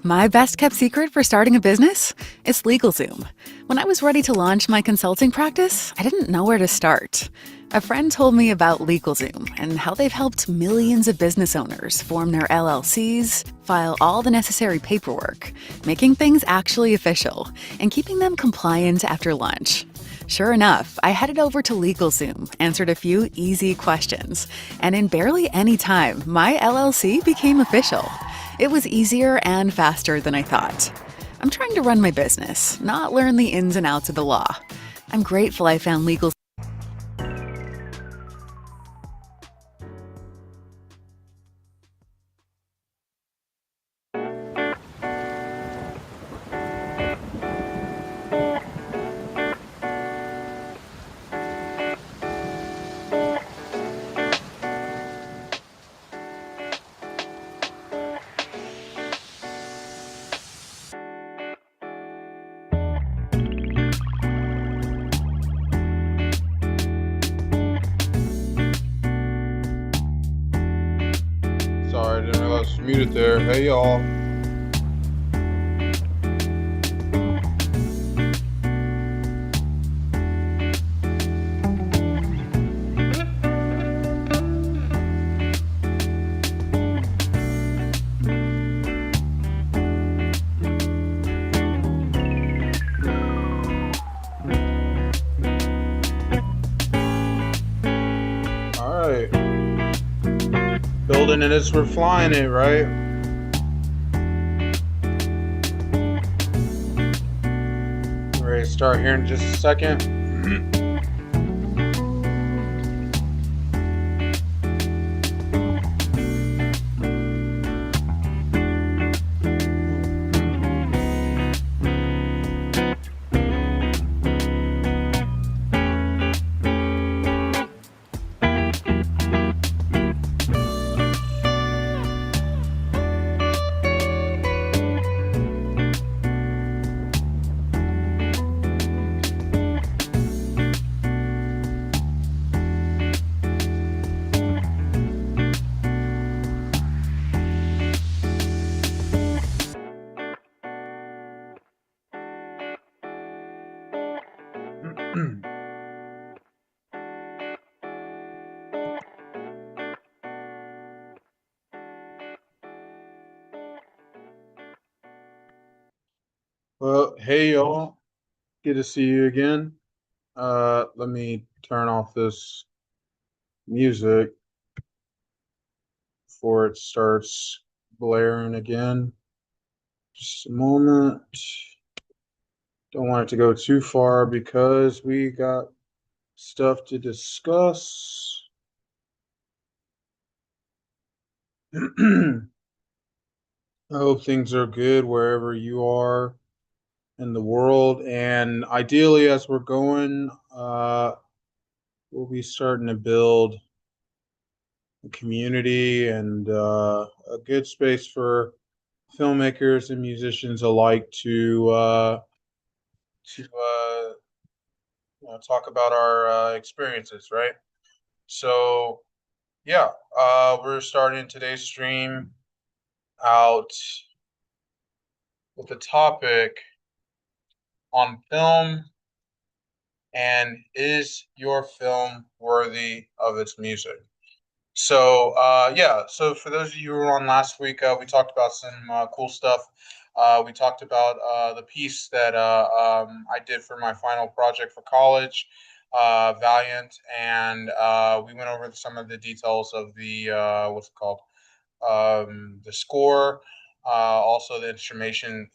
My best kept secret for starting a business? It's LegalZoom. When I was ready to launch my consulting practice, I didn't know where to start. A friend told me about LegalZoom and how they've helped millions of business owners form their LLCs, file all the necessary paperwork, making things actually official, and keeping them compliant after lunch. Sure enough, I headed over to LegalZoom, answered a few easy questions, and in barely any time, my LLC became official. It was easier and faster than I thought. I'm trying to run my business, not learn the ins and outs of the law. I'm grateful I found legal. Sorry, I didn't realize I was muted there. Hey, y'all. All right. Building it as we're flying it, right? We're ready to start here in just a second. Well, hey, y'all. Good to see you again. Let me turn off this music before it starts blaring again. Just a moment. Don't want it to go too far because we got stuff to discuss. I hope things are good wherever you are in the world. And ideally, as we're going, we'll be starting to build a community and a good space for filmmakers and musicians alike to talk about our experiences, right? So, yeah, we're starting today's stream out with the topic on film and is your film worthy of its music? So yeah, so for those of you who were on last week, we talked about some cool stuff. We talked about the piece that I did for my final project for college, Valiant, and we went over some of the details of the what's it called, the score, also the instrumentation,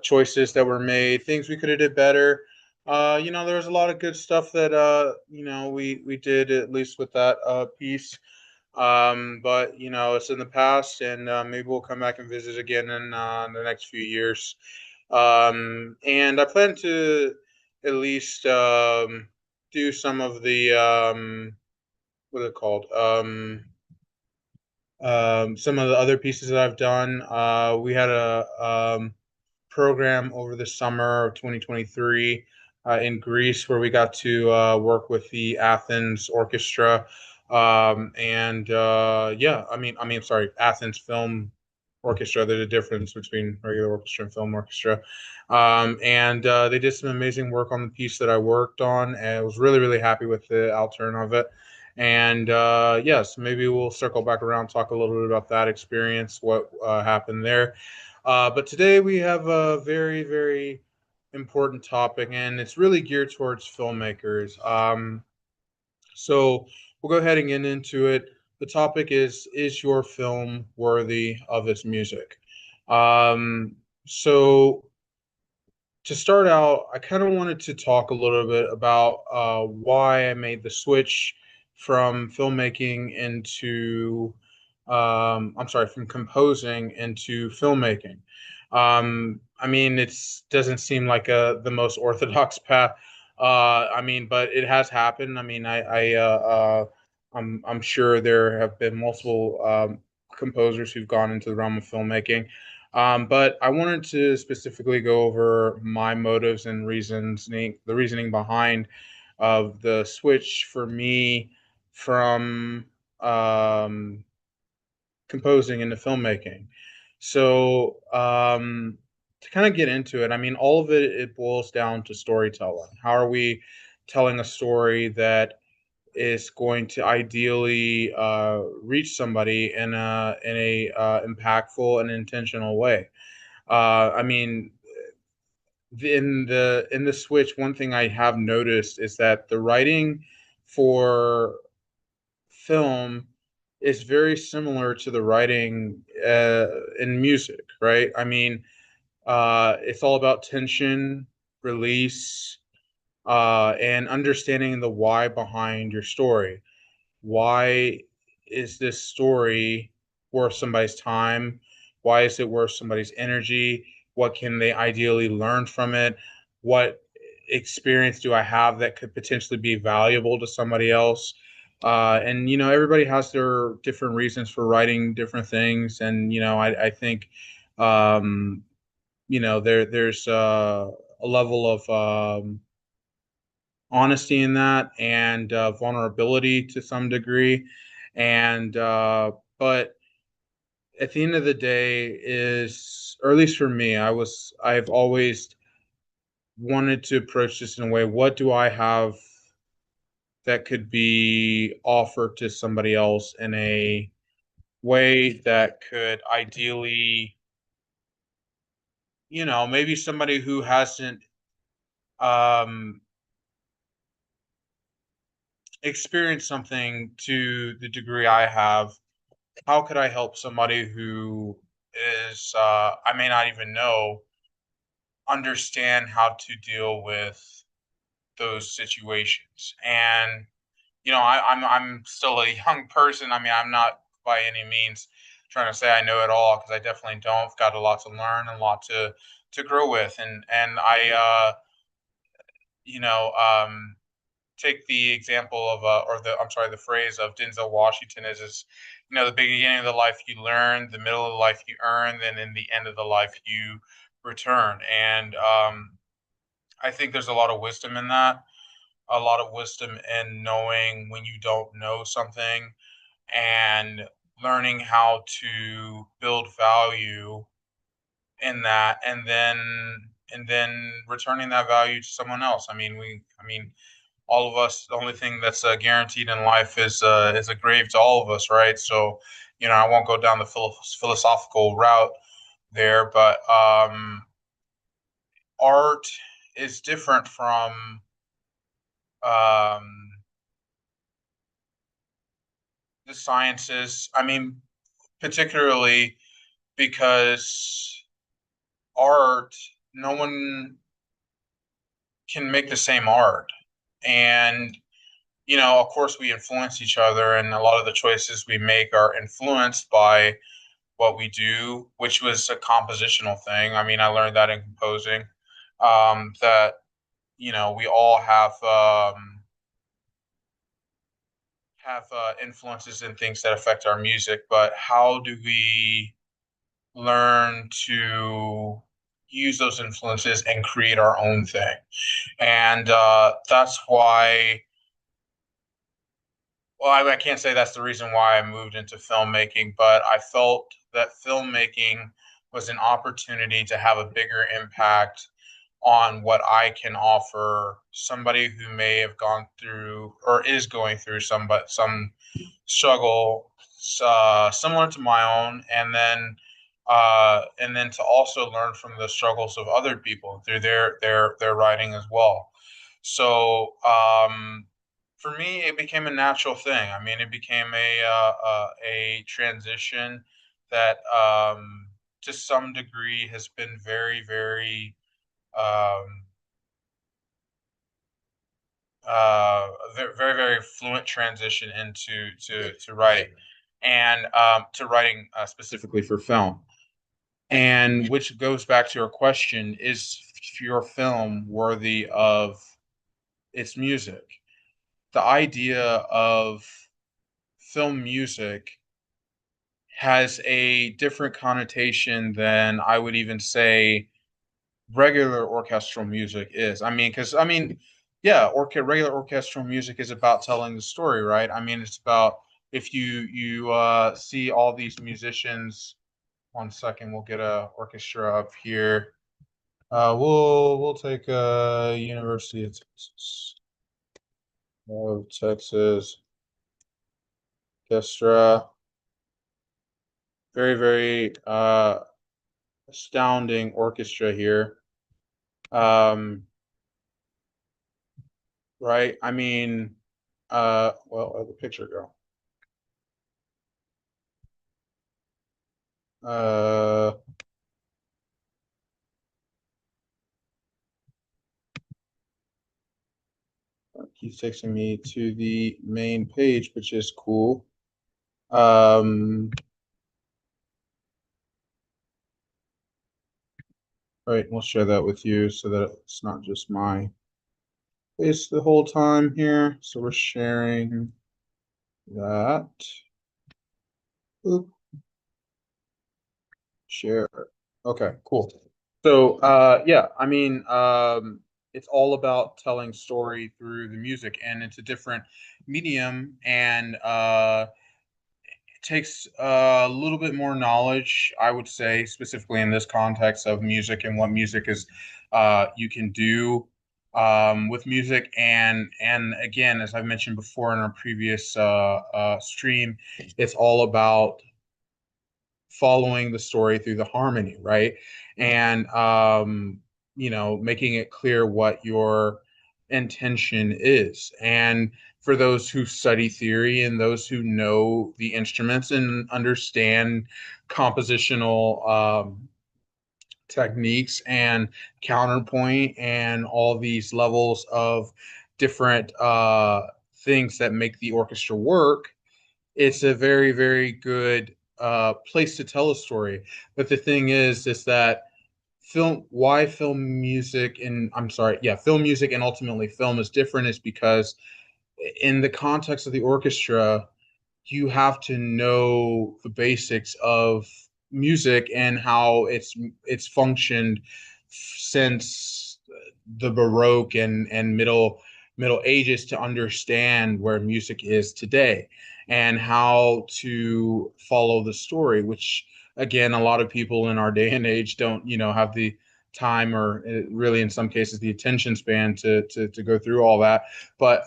choices that were made, things we could have did better. There was a lot of good stuff that we did at least with that piece. But it's in the past, and maybe we'll come back and visit again in the next few years. And I plan to at least do some of the what are they called? Some of the other pieces that I've done. We had a program over the summer of 2023 in Greece where we got to work with the Athens Orchestra. And Yeah, sorry, Athens Film Orchestra. There's a difference between regular orchestra and film orchestra. And They did some amazing work on the piece that I worked on, and I was really, really happy with the outturn of it. And Yes, maybe we'll circle back around, talk a little bit about that experience, what happened there. But today we have a very, very important topic, and it's really geared towards filmmakers. So we'll go ahead and get into it. The topic is your film worthy of its music? Um, so to start out, I kind of wanted to talk a little bit about why I made the switch from filmmaking into, I'm sorry, from composing into filmmaking. It's doesn't seem like the most orthodox path. But it has happened. I'm sure there have been multiple composers who've gone into the realm of filmmaking. But I wanted to specifically go over my motives and the reasoning behind of the switch for me from um, composing into filmmaking. To kind of get into it, all of it boils down to storytelling. How are we telling a story that is going to ideally reach somebody in a impactful and intentional way? Uh, I mean, in the Switch, one thing I have noticed is that the writing for film is very similar to the writing in music, right? It's all about tension, release, and understanding the why behind your story. Why is this story worth somebody's time? Why is it worth somebody's energy? What can they ideally learn from it? What experience do I have that could potentially be valuable to somebody else? And everybody has their different reasons for writing different things, and I think um, there's a level of honesty in that, and vulnerability to some degree. And But at the end of the day, or at least for me, I've always wanted to approach this in a way: what do I have that could be offered to somebody else in a way that could ideally, maybe somebody who hasn't um, experienced something to the degree I have. How could I help somebody who I may not even know, understand how to deal with those situations? And I'm still a young person. I'm not by any means trying to say I know it all, because I definitely don't. I've got a lot to learn and a lot to grow with. And I you know take the example of or the I'm sorry, the phrase of Denzel Washington is the beginning of the life you learn, the middle of the life you earn, then in the end of the life you return. And I think there's a lot of wisdom in that, a lot of wisdom in knowing when you don't know something, and learning how to build value in that, and then returning that value to someone else. All of us, the only thing that's guaranteed in life is a grave to all of us, right? So, I won't go down the philosophical route there, but art is different from um, the sciences. Particularly because art, no one can make the same art. And of course, we influence each other, and a lot of the choices we make are influenced by what we do, which was a compositional thing. I learned that in composing, that we all have influences and things that affect our music, but how do we learn to use those influences and create our own thing? And that's why well, I can't say that's the reason why I moved into filmmaking, but I felt that filmmaking was an opportunity to have a bigger impact on what I can offer somebody who may have gone through or is going through some struggle similar to my own, and then to also learn from the struggles of other people through their writing as well. So for me, it became a natural thing. I mean, it became a transition that to some degree has been um, very very fluent transition into to writing and to writing specifically for film. And which goes back to your question: is your film worthy of its music? The idea of film music has a different connotation than I would even say regular orchestral music is. I mean, because I mean, yeah, regular orchestral music is about telling the story, right? I mean, it's about if you see all these musicians. One second, we'll get a orchestra up here. We'll take University of Texas orchestra. Very very astounding orchestra here. Right? I mean, well, where'd the picture go? Uh, keeps taking me to the main page, which is cool. Right, we'll share that with you so that it's not just my face the whole time here. So we're sharing that. Oop, share. Okay, cool. So yeah, I mean, it's all about telling story through the music, and it's a different medium, and it takes a little bit more knowledge, I would say, specifically in this context of music and what music is you can do with music. And again, as I've mentioned before in our previous stream, it's all about following the story through the harmony, right? And making it clear what your intention is. And for those who study theory and those who know the instruments and understand compositional techniques and counterpoint and all these levels of different things that make the orchestra work, it's a very very good place to tell a story. But the thing is that film music and I'm sorry, yeah, film music and ultimately film is different is because in the context of the orchestra, you have to know the basics of music and how it's functioned since the Baroque and Middle Ages to understand where music is today and how to follow the story, which again, a lot of people in our day and age don't, have the time or really in some cases the attention span to go through all that. But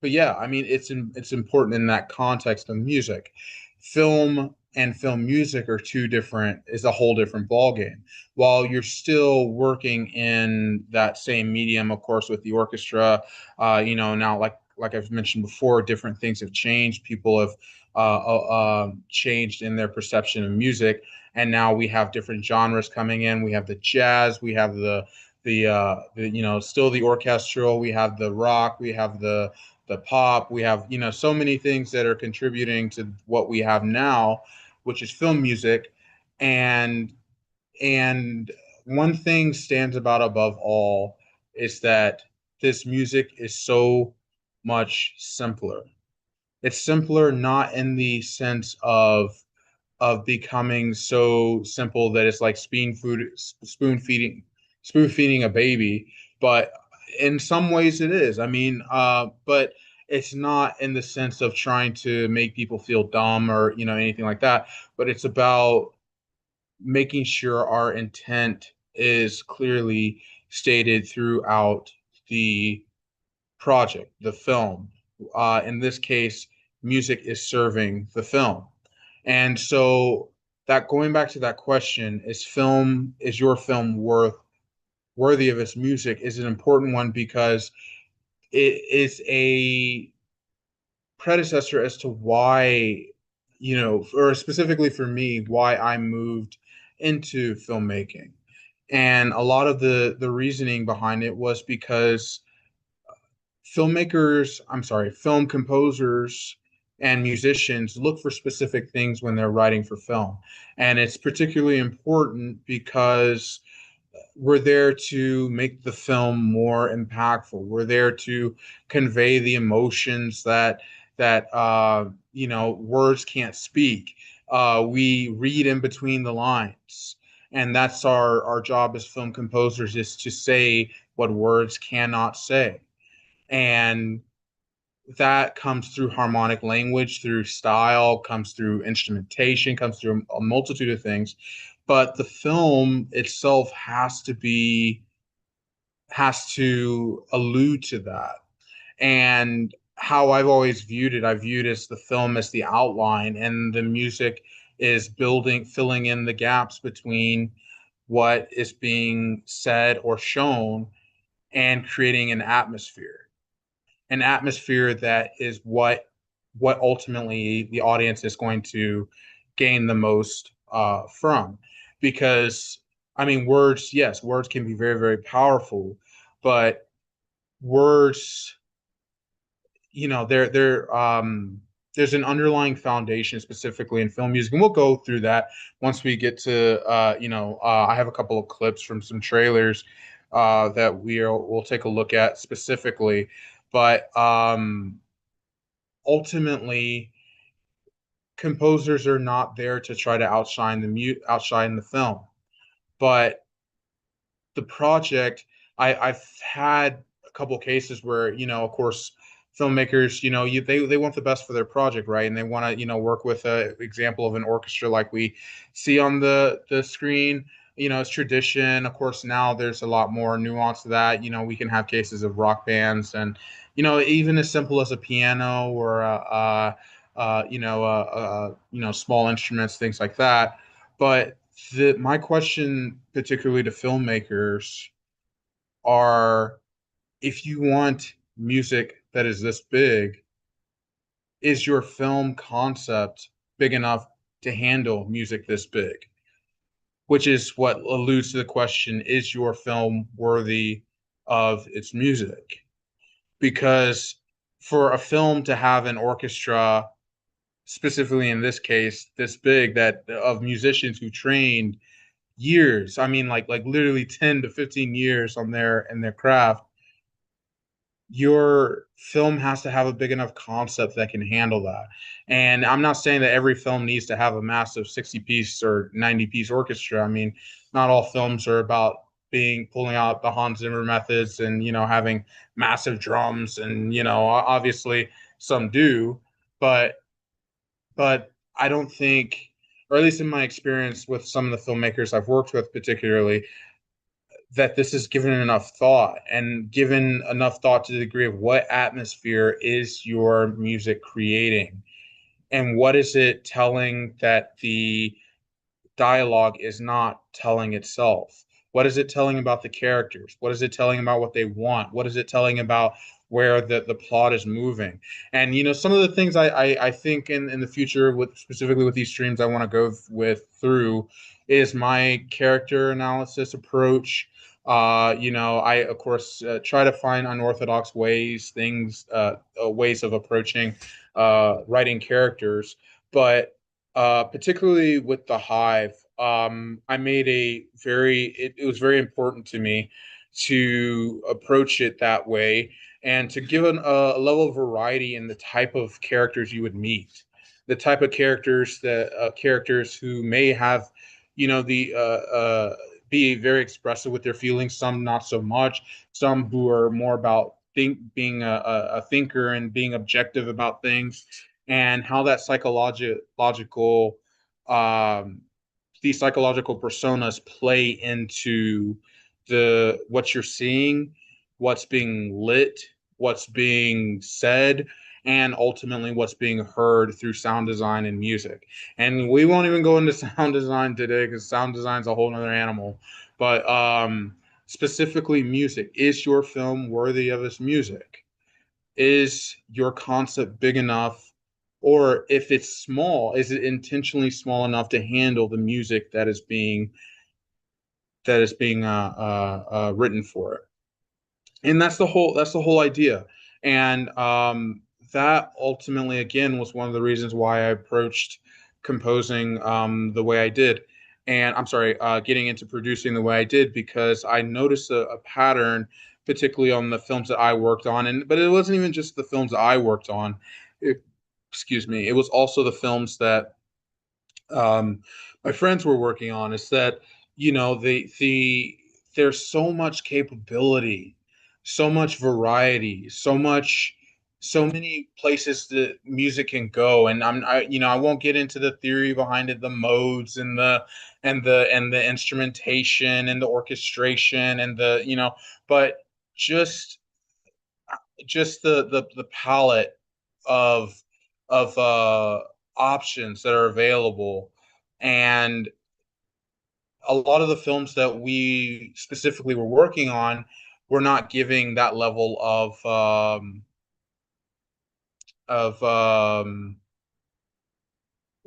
yeah, I mean, it's important in that context of music. Film and film music are two different, is a whole different ballgame. While you're still working in that same medium, of course, with the orchestra, now like I've mentioned before, different things have changed. People have changed in their perception of music, and now we have different genres coming in. We have the jazz, we have still the orchestral, we have the rock, we have the pop, we have so many things that are contributing to what we have now, which is film music. And and one thing stands about above all is that this music is so much simpler. It's simpler not in the sense of becoming so simple that it's like spoon feeding a baby, but in some ways it is. I mean, but it's not in the sense of trying to make people feel dumb or anything like that, but it's about making sure our intent is clearly stated throughout the project, the film. In this case, music is serving the film. And so that going back to that question, is your film worthy of its music is an important one because it is a predecessor as to why, or specifically for me, why I moved into filmmaking. And a lot of the reasoning behind it was because film composers and musicians look for specific things when they're writing for film. And it's particularly important because we're there to make the film more impactful. We're there to convey the emotions that words can't speak. We read in between the lines, and that's our job as film composers is to say what words cannot say. And that comes through harmonic language, through style, comes through instrumentation, comes through a multitude of things. But the film itself has to allude to that. And how I've always viewed it, I viewed as the film as the outline, and the music is filling in the gaps between what is being said or shown and creating an atmosphere that is what ultimately the audience is going to gain the most from. Because I mean, words, yes, words can be very, very powerful, but words, there's an underlying foundation specifically in film music, and we'll go through that once we get to I have a couple of clips from some trailers that we'll take a look at specifically. But ultimately, composers are not there to try to outshine the film, but the project, I've had a couple of cases where, of course, filmmakers, they want the best for their project, right? And they want to, work with a example of an orchestra like we see on the screen. It's tradition. Of course, now there's a lot more nuance to that. We can have cases of rock bands and, even as simple as a piano or small instruments, things like that. But my question, particularly to filmmakers, are if you want music that is this big, is your film concept big enough to handle music this big? Which is what alludes to the question, is your film worthy of its music? Because for a film to have an orchestra, specifically in this case, this big, that of musicians who trained years, I mean like literally 10 to 15 years on their craft, your film has to have a big enough concept that can handle that. And I'm not saying that every film needs to have a massive 60-piece or 90-piece orchestra. I mean, not all films are about pulling out the Hans Zimmer methods and, having massive drums and, obviously some do, but I don't think, or at least in my experience with some of the filmmakers I've worked with particularly, that this is given enough thought and given enough thought to the degree of what atmosphere is your music creating and what is it telling that the dialogue is not telling itself. What is it telling about the characters? What is it telling about what they want? What is it telling about where the plot is moving? And some of the things I think in the future, with specifically with these streams, I want to go with through is my character analysis approach. I of course try to find unorthodox ways of approaching writing characters, but particularly with the Hive, I made it was very important to me to approach it that way and to give a level of variety in the type of characters you would meet, the type of characters who may have, the be very expressive with their feelings, some not so much, some who are more about being a thinker and being objective about things, and how that psychological um, these psychological personas play into the what you're seeing, what's being lit, what's being said, and ultimately what's being heard through sound design and music. And we won't even go into sound design today because sound design is a whole other animal. But specifically music. Is your film worthy of its music? Is your concept big enough? Or if it's small, is it intentionally small enough to handle the music that is being written for it? And that's the whole idea. And that ultimately again was one of the reasons why I approached composing the way I did, and I'm sorry, getting into producing the way I did, because I noticed a pattern, particularly on the films that I worked on. And but it wasn't even just the films that I worked on. It, excuse me, it was also the films that my friends were working on. Is that, there's so much capability, so much variety, so many places that music can go. And I won't get into the theory behind it, the modes and the instrumentation and the orchestration and but just the palette of options that are available. And a lot of the films that we specifically were working on were not giving that level of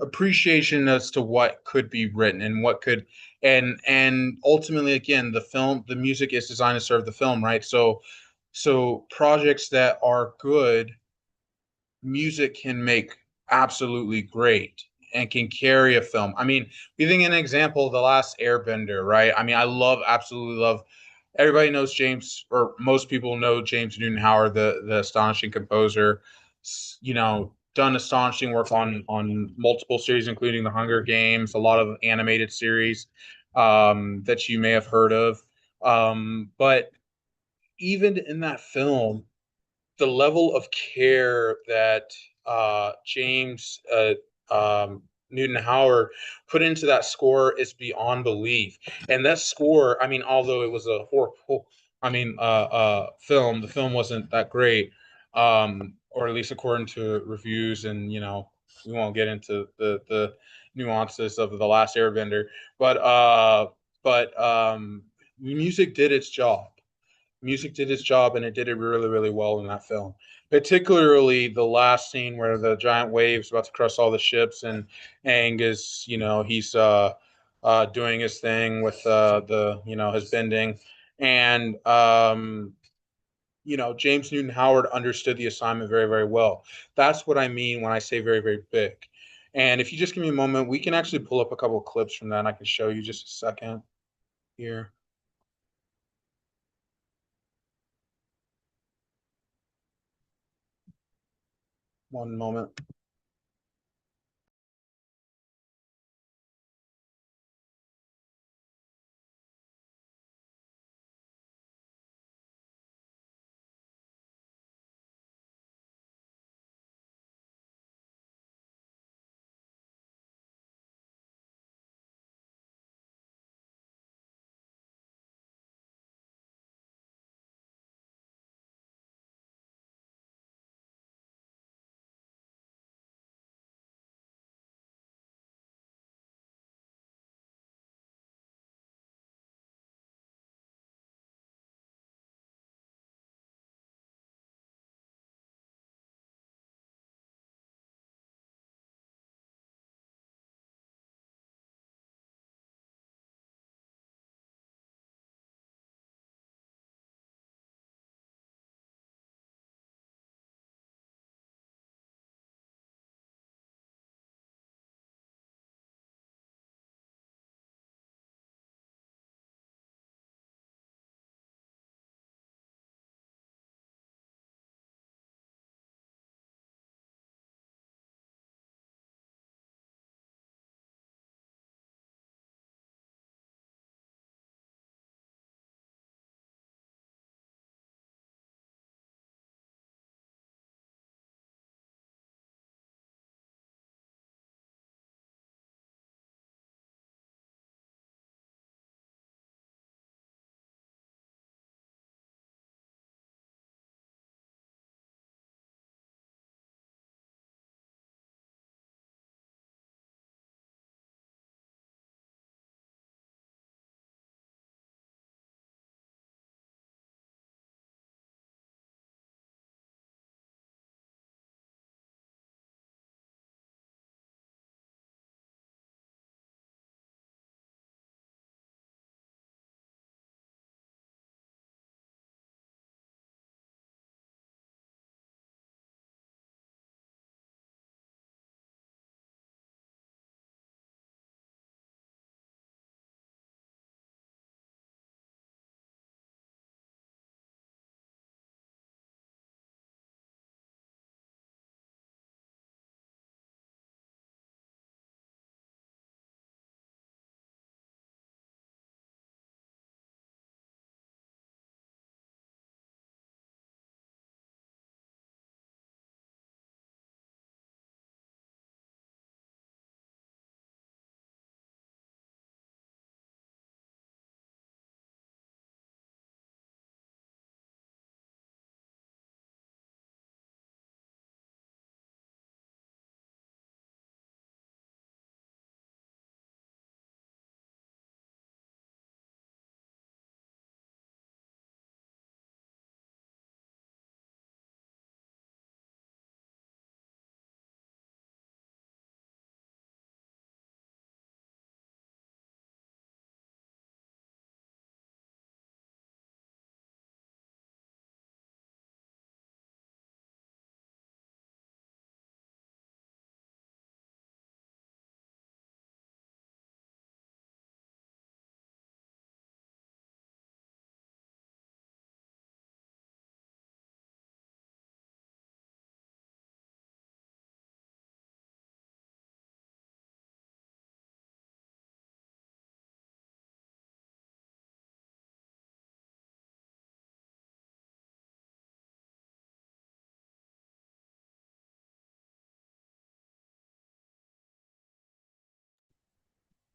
appreciation as to what could be written and what could. And ultimately, again, the music is designed to serve the film, right? So projects that are good, music can make absolutely great and can carry a film. I mean, we think an example, The Last Airbender, right? I mean, absolutely love. Everybody knows James, or most people know James Newton Howard, the astonishing composer. Done astonishing work on multiple series, including The Hunger Games, a lot of animated series that you may have heard of. But even in that film, the level of care that James Newton Howard put into that score is beyond belief. And that score, I mean, although it was a horrible, film, the film wasn't that great, or at least according to reviews. And we won't get into the nuances of The Last Airbender, but music did its job. Music did its job, and it did it really, really well in that film. Particularly the last scene where the giant waves about to crush all the ships, and Angus, he's doing his thing with the his bending. And James Newton Howard understood the assignment very, very well. That's what I mean when I say very, very big. And if you just give me a moment, we can actually pull up a couple of clips from that, and I can show you just a second here. One moment.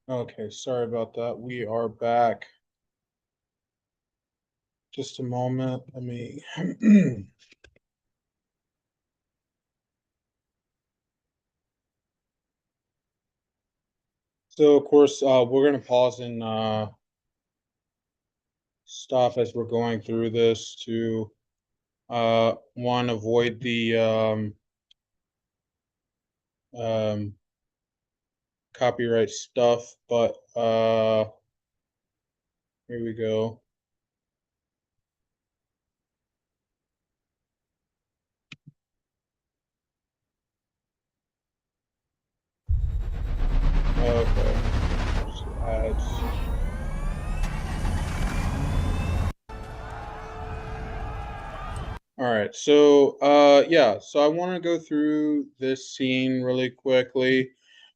Okay, sorry about that. We are back. Just a moment. Let me. So, of course, we're going to pause and stop as we're going through this to one, avoid the um, copyright stuff, but here we go. Okay, there's ads. All right, so yeah, so I want to go through this scene really quickly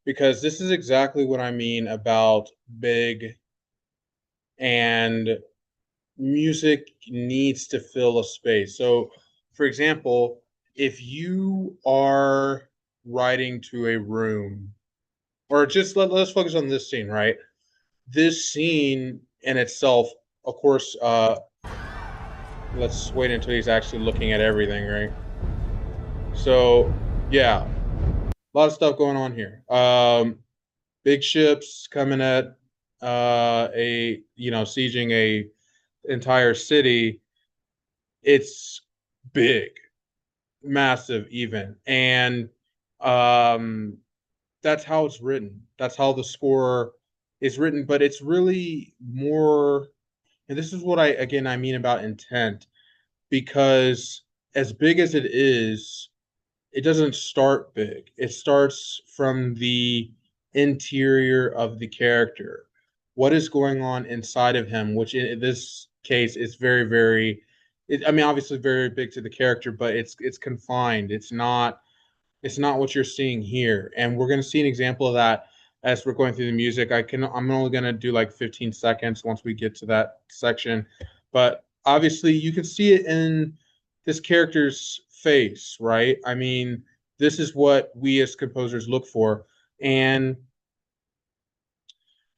because this is exactly what I mean about big, and music needs to fill a space. So, for example, if you are writing to a room, or just let's focus on this scene, right? This scene in itself, of course, let's wait until he's actually looking at everything, right? So, yeah, a lot of stuff going on here. Big ships coming at a sieging a entire city. It's big, massive, even, and um, that's how it's written. That's how the score is written. But it's really more, and this is what I mean about intent, because as big as it is, it doesn't start big. It starts from the interior of the character. What is going on inside of him, which in this case is very, very, I mean, obviously very big to the character, but it's confined. It's not what you're seeing here. And we're going to see an example of that as we're going through the music. I'm only going to do like 15 seconds once we get to that section. But obviously you can see it in this character's face, right? I mean, this is what we as composers look for. And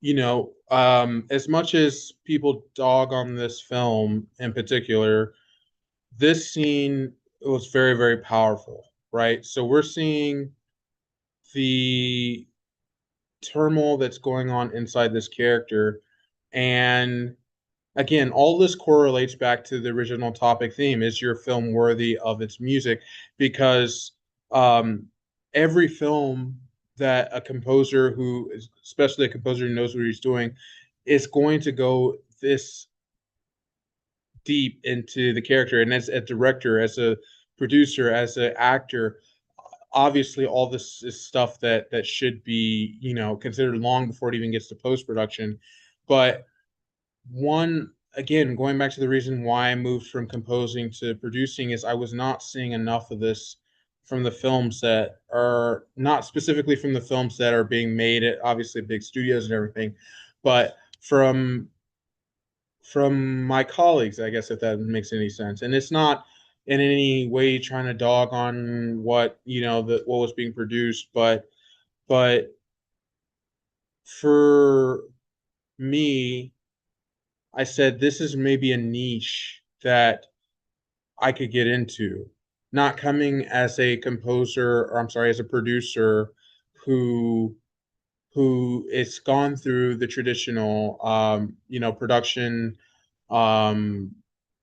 as much as people dog on this film in particular, this scene was very, very powerful, right? So we're seeing the turmoil that's going on inside this character. And again, all this correlates back to the original topic theme. Is your film worthy of its music? Because um, every film that a composer who is, especially a composer who knows what he's doing, is going to go this deep into the character. And as a director, as a producer, as an actor, obviously all this is stuff that should be considered long before it even gets to post production. But one, again, going back to the reason why I moved from composing to producing, is I was not seeing enough of this from the films that are not specifically from the films that are being made at obviously big studios and everything, but from my colleagues, I guess, if that makes any sense. And it's not in any way trying to dog on what was being produced, but for me, I said this is maybe a niche that I could get into, not coming as a composer, or I'm sorry, as a producer who it's gone through the traditional production um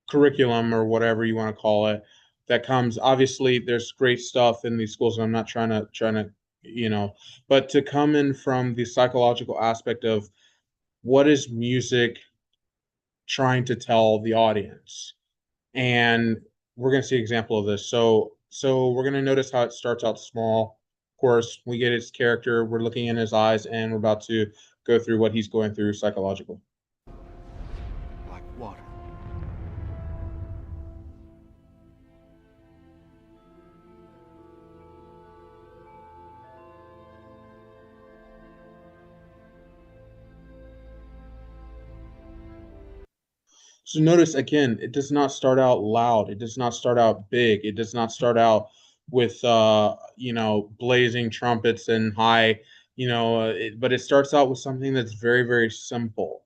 curriculum, or whatever you want to call it, that comes. Obviously there's great stuff in these schools, and I'm not trying to but to come in from the psychological aspect of what is music trying to tell the audience. And we're going to see an example of this. So we're going to notice how it starts out small. Of course, we get his character, we're looking in his eyes, and we're about to go through what he's going through psychological. Like water. So notice again, it does not start out loud. It does not start out big. It does not start out with blazing trumpets and high, but it starts out with something that's very, very simple,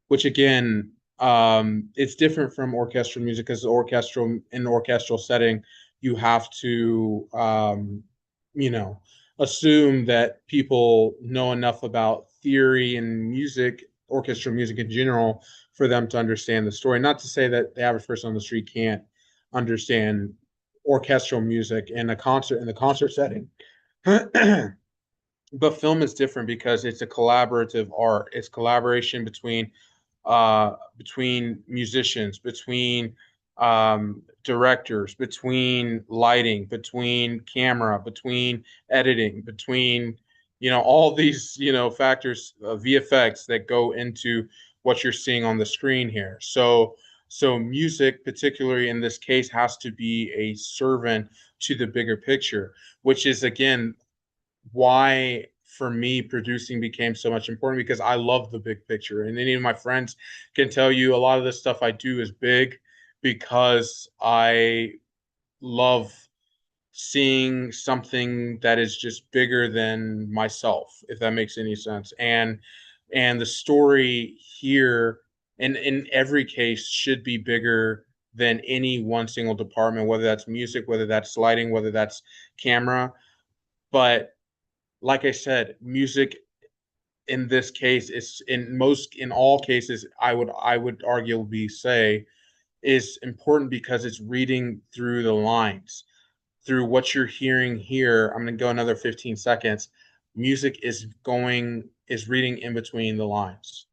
which again, it's different from orchestral music because orchestral in the orchestral setting, you have to, you know, assume that people know enough about theory and music, orchestral music in general, for them to understand the story. Not to say that the average person on the street can't understand orchestral music in the concert setting. But film is different because it's a collaborative art. It's collaboration between musicians, between directors, between lighting, between camera, between editing, between all these factors, VFX that go into what you're seeing on the screen here. So music, particularly in this case, has to be a servant to the bigger picture, which is again why for me producing became so much important, because I love the big picture. And any of my friends can tell you a lot of the stuff I do is big because I love seeing something that is just bigger than myself, if that makes any sense. And the story here in every case should be bigger than any one single department, whether that's music, whether that's lighting, whether that's camera. But like I said, music in this case is in all cases, I would arguably say is important because it's reading through the lines, through what you're hearing here. I'm gonna go another 15 seconds. Music is reading in between the lines.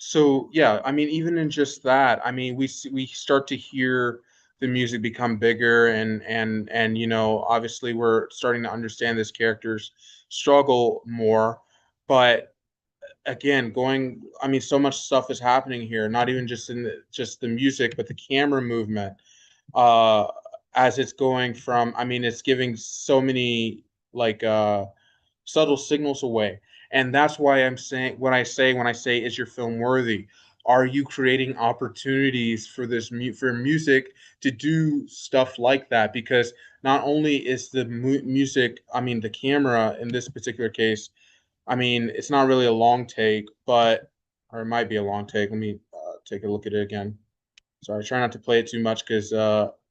So yeah, I mean, even in just that, I mean, we start to hear the music become bigger, and obviously we're starting to understand this character's struggle more. But again, I mean, so much stuff is happening here, not even just the music, but the camera movement, uh as it's going from, I mean, it's giving so many like subtle signals away. And that's why I'm saying, when I say is your film worthy, are you creating opportunities for for music to do stuff like that? Because not only is the music, I mean, the camera in this particular case, I mean, it's not really a long take, but or it might be a long take. Let me take a look at it again. Sorry, try not to play it too much because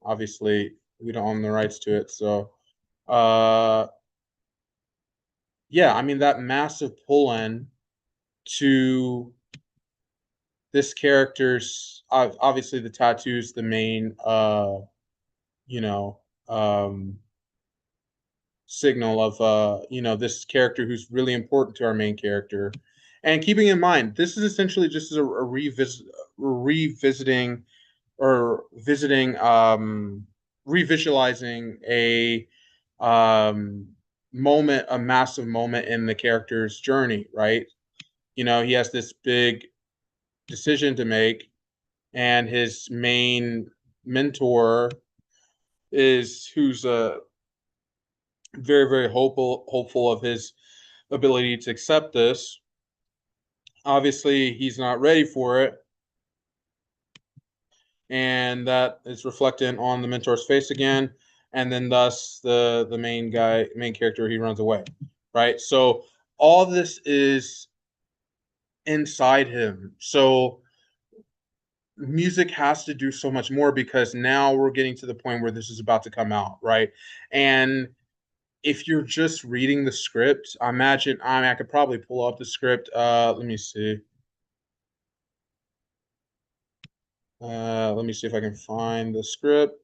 obviously we don't own the rights to it. So uh yeah, I mean, that massive pull in to this character's, obviously the tattoo's the main you know um signal of this character who's really important to our main character. And keeping in mind, this is essentially just revisiting or visiting revisualizing um a massive moment in the character's journey, right? He has this big decision to make, and his main mentor is who's very, very hopeful of his ability to accept this. Obviously, he's not ready for it, and that is reflected on the mentor's face again. And then, thus, the main character, he runs away, right? So all this is inside him. So music has to do so much more because now we're getting to the point where this is about to come out, right? And if you're just reading the script, I could probably pull up the script. Let me see. Let me see if I can find the script.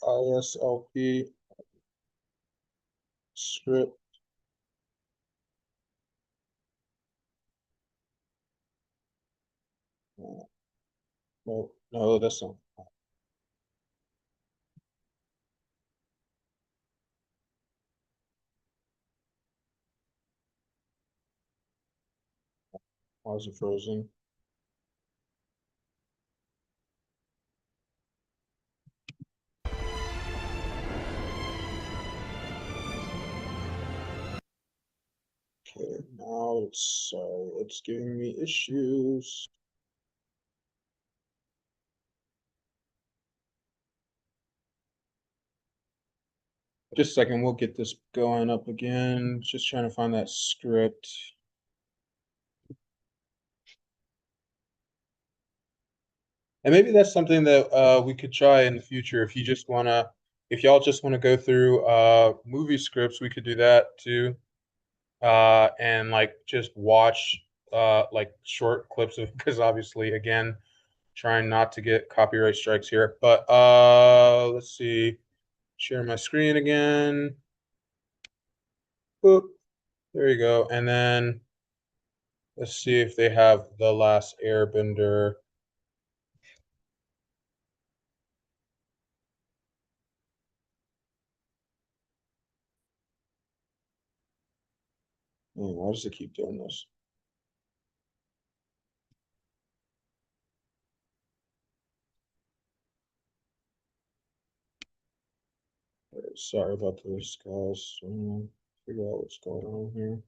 ISLP script. No, no, that's not. Why is it frozen? Okay, now it's giving me issues. Just a second, we'll get this going up again. Just trying to find that script. And maybe that's something that we could try in the future. If y'all just wanna go through movie scripts, we could do that too. And like just watch like short clips of because obviously again, trying not to get copyright strikes here. But let's see. Share my screen again. Boop. There you go. And then let's see if they have The Last Airbender. Why does it keep doing this? Sorry about this, guys. Figure out what's going on here.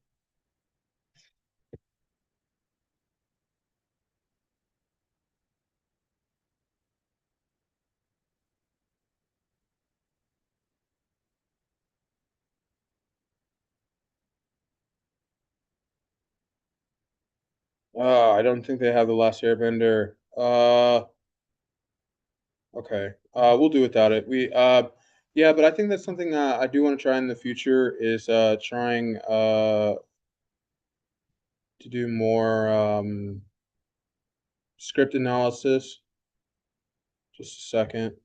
I don't think they have The Last Airbender. Okay. We'll do without it. Yeah, but I think that's something I do want to try in the future is trying to do more script analysis. Just a second.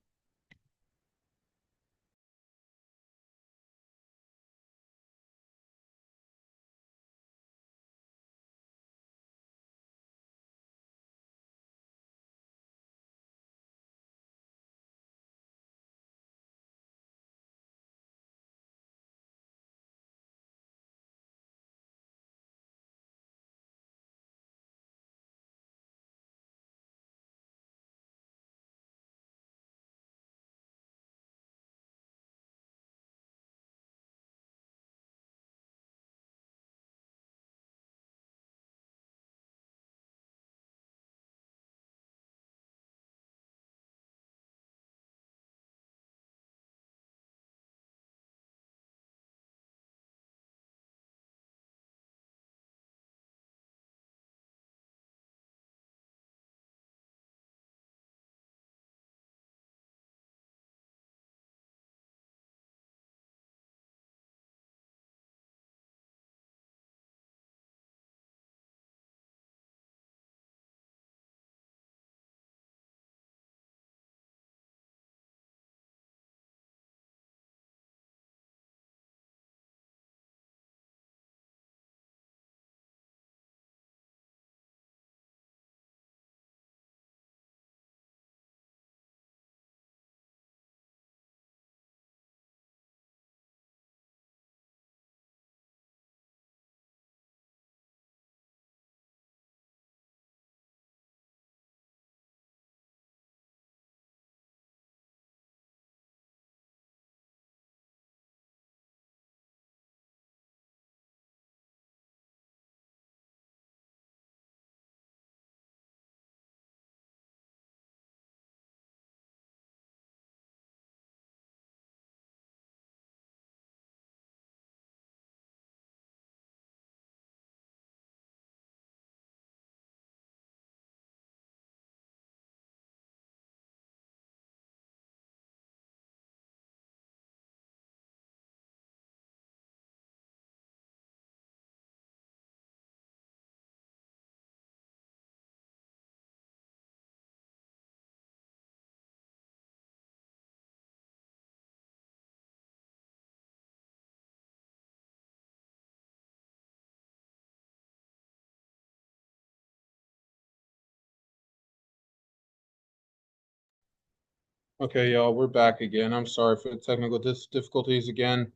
Okay, y'all, we're back again. I'm sorry for the technical difficulties again.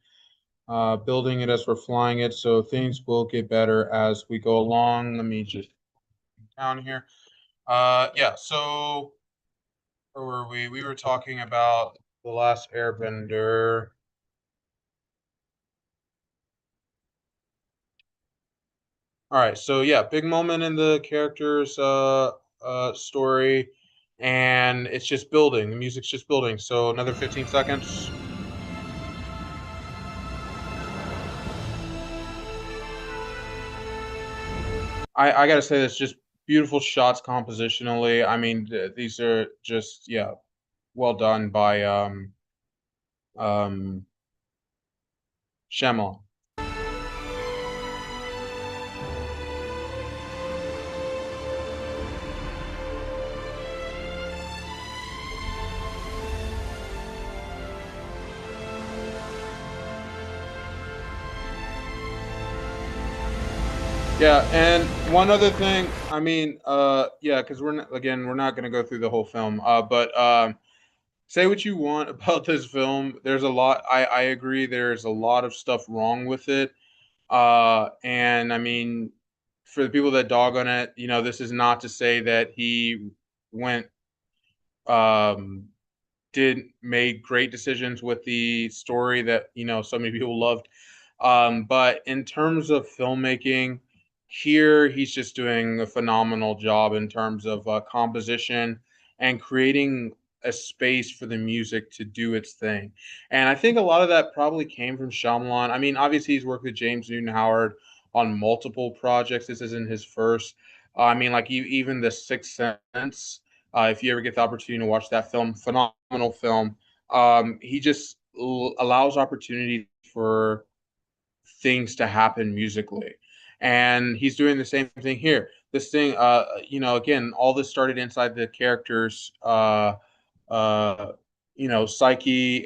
Building it as we're flying it, so things will get better as we go along. Let me just down here. Yeah. So where were we? We were talking about the last Airbender. All right, so yeah, big moment in the character's story, and it's just building. The music's just building. So another 15 seconds. I gotta say this, just beautiful shots compositionally. I mean, these are just, yeah, well done by um Shyamalan. Yeah, and one other thing, I mean, yeah, because we're not gonna go through the whole film, but say what you want about this film. There's a lot. I agree. There's a lot of stuff wrong with it. And I mean, for the people that dog on it, this is not to say that he went um did made great decisions with the story that so many people loved. But in terms of filmmaking, here he's just doing a phenomenal job in terms of composition and creating a space for the music to do its thing. And I think a lot of that probably came from Shyamalan. I mean, obviously he's worked with James Newton Howard on multiple projects. This isn't his first. I mean, like even The Sixth Sense, if you ever get the opportunity to watch that film, phenomenal film. He just allows opportunity for things to happen musically, and he's doing the same thing here. This thing, again, all this started inside the character's, uh, psyche,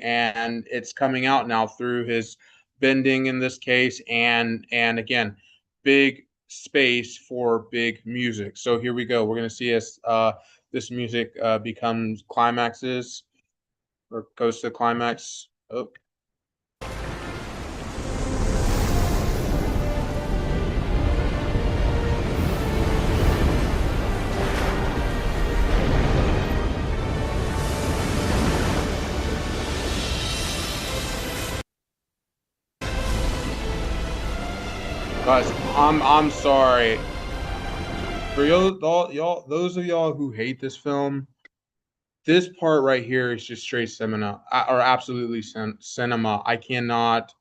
and it's coming out now through his bending in this case, and again, big space for big music. So here we go. We're gonna see as this music becomes climaxes or goes to the climax. Oh, guys, I'm sorry for y'all, those of y'all who hate this film. This part right here is just straight cinema, or absolutely cinema. I cannot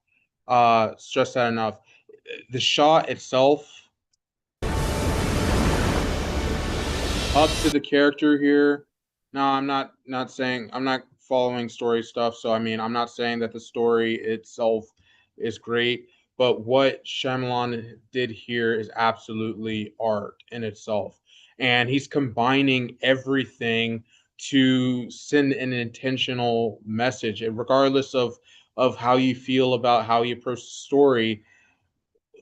stress that enough. The shot itself, up to the character here. No, I'm not saying I'm not following story stuff. So I mean, I'm not saying that the story itself is great, but what Shyamalan did here is absolutely art in itself, and he's combining everything to send an intentional message, and regardless of how you feel about how you approach the story,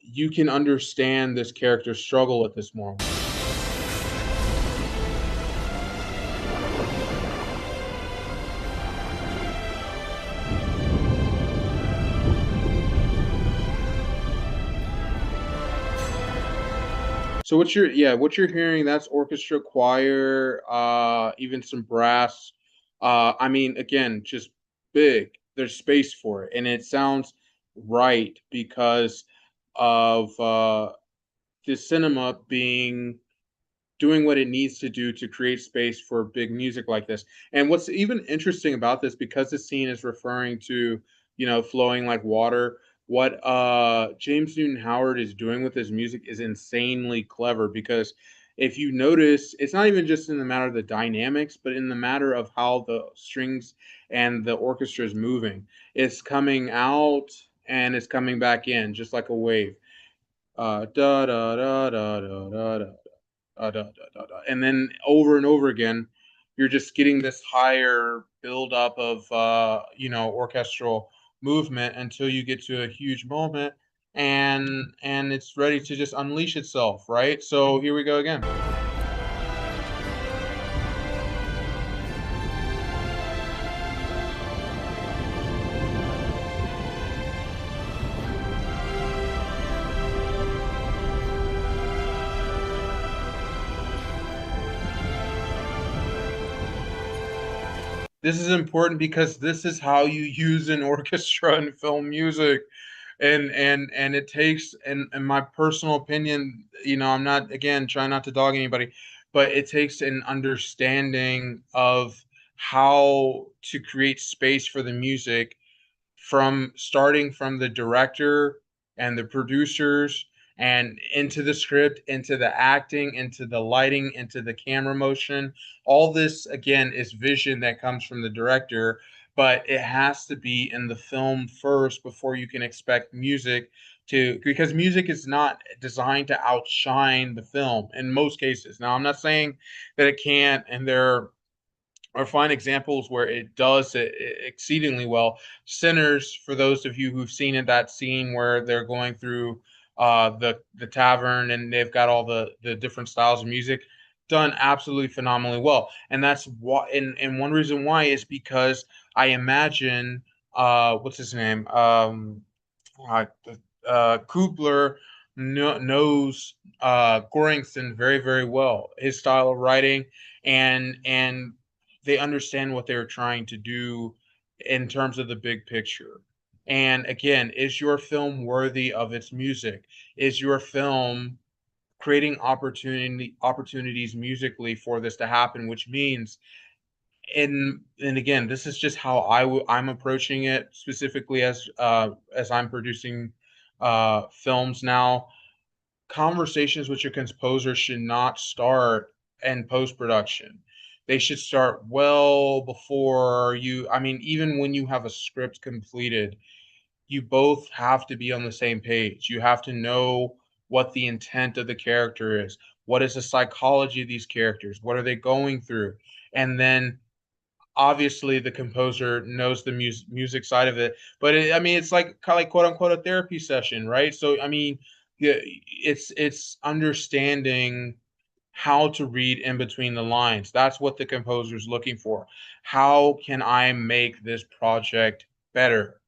you can understand this character's struggle at this moment. So what you're hearing, that's orchestra, choir, even some brass. I mean, again, just big. There's space for it, and it sounds right because of the cinema being doing what it needs to do to create space for big music like this. And what's even interesting about this, because the scene is referring to, flowing like water, what James Newton Howard is doing with his music is insanely clever, because if you notice, it's not even just in the matter of the dynamics, but in the matter of how the strings and the orchestra is moving. It's coming out and it's coming back in just like a wave. Da da da da da da da da, da, da, da. And then over and over again, you're just getting this higher buildup of orchestral movement until you get to a huge moment, and it's ready to just unleash itself, right? So here we go again. This is important because this is how you use an orchestra in film music. And it takes, in my personal opinion, I'm not, again, trying not to dog anybody, but it takes an understanding of how to create space for the music, from starting from the director and the producers, and into the script, into the acting, into the lighting, into the camera motion. All this, again, is vision that comes from the director, but it has to be in the film first before you can expect music to, because music is not designed to outshine the film in most cases. Now, I'm not saying that it can't, and or find examples where it does it exceedingly well. Sinners, for those of you who've seen it, that scene where they're going through the tavern and they've got all the different styles of music, done absolutely phenomenally well. And that's why, and one reason why is because I imagine, what's his name? Uh, Kubler knows Goringson very, very well, his style of writing, and they understand what they're trying to do in terms of the big picture. And again, is your film worthy of its music? Is your film creating opportunities musically for this to happen? Which means, and again, this is just how I'm approaching it, specifically as I'm producing films now. Conversations with your composer should not start in post production. They should start well before you. I mean, even when you have a script completed, you both have to be on the same page. You have to know what the intent of the character is. What is the psychology of these characters? What are they going through? And then obviously the composer knows the music side of it, but I mean, it's like kind of like quote unquote a therapy session, right? So I mean, yeah, it's understanding how to read in between the lines. That's what the composer's looking for. How can I make this project better?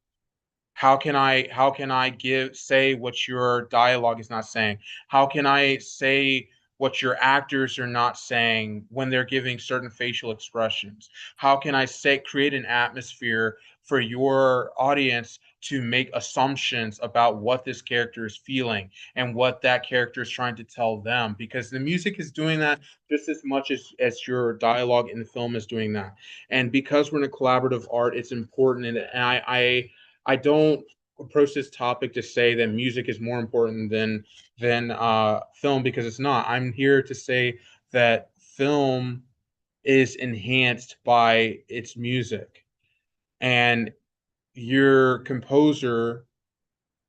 How can I give say what your dialogue is not saying? How can I say what your actors are not saying when they're giving certain facial expressions? How can I say create an atmosphere for your audience to make assumptions about what this character is feeling and what that character is trying to tell them? Because the music is doing that just as much as your dialogue in the film is doing that. And because we're in a collaborative art, it's important. And I don't approach this topic to say that music is more important than film, because it's not. I'm here to say that film is enhanced by its music, and your composer,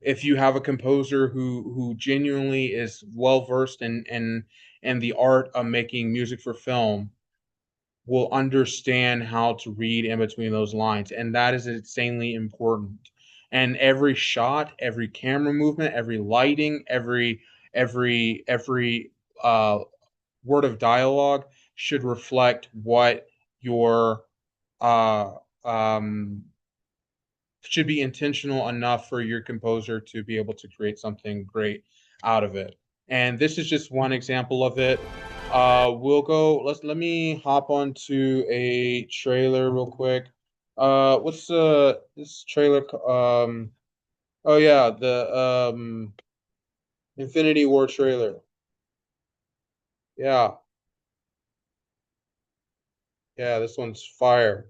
if you have a composer who genuinely is well versed in the art of making music for film, will understand how to read in between those lines, and that is insanely important. And every shot, every camera movement, every lighting, every word of dialogue should reflect what your uh um should be intentional enough for your composer to be able to create something great out of it. And this is just one example of it. We'll go. Let me hop onto a trailer real quick. What's this trailer? Oh yeah, the Infinity War trailer. Yeah, yeah, this one's fire.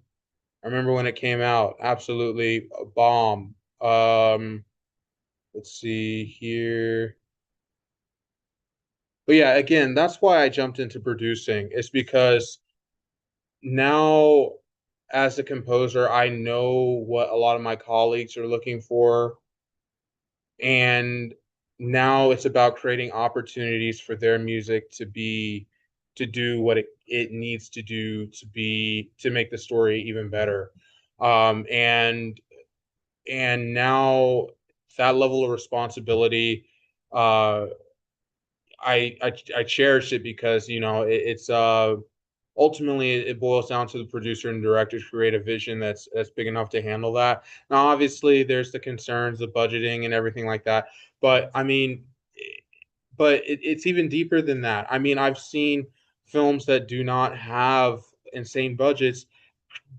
I remember when it came out, absolutely a bomb. Let's see here. But yeah, again, that's why I jumped into producing. It's because now, as a composer, I know what a lot of my colleagues are looking for, and now it's about creating opportunities for their music to do what it needs to do to make the story even better. And now that level of responsibility, uh I cherish it, because it's ultimately it boils down to the producer and director to create a vision that's big enough to handle that. Now, obviously, there's the concerns, the budgeting, and everything like that. But I mean, it's even deeper than that. I mean, I've seen films that do not have insane budgets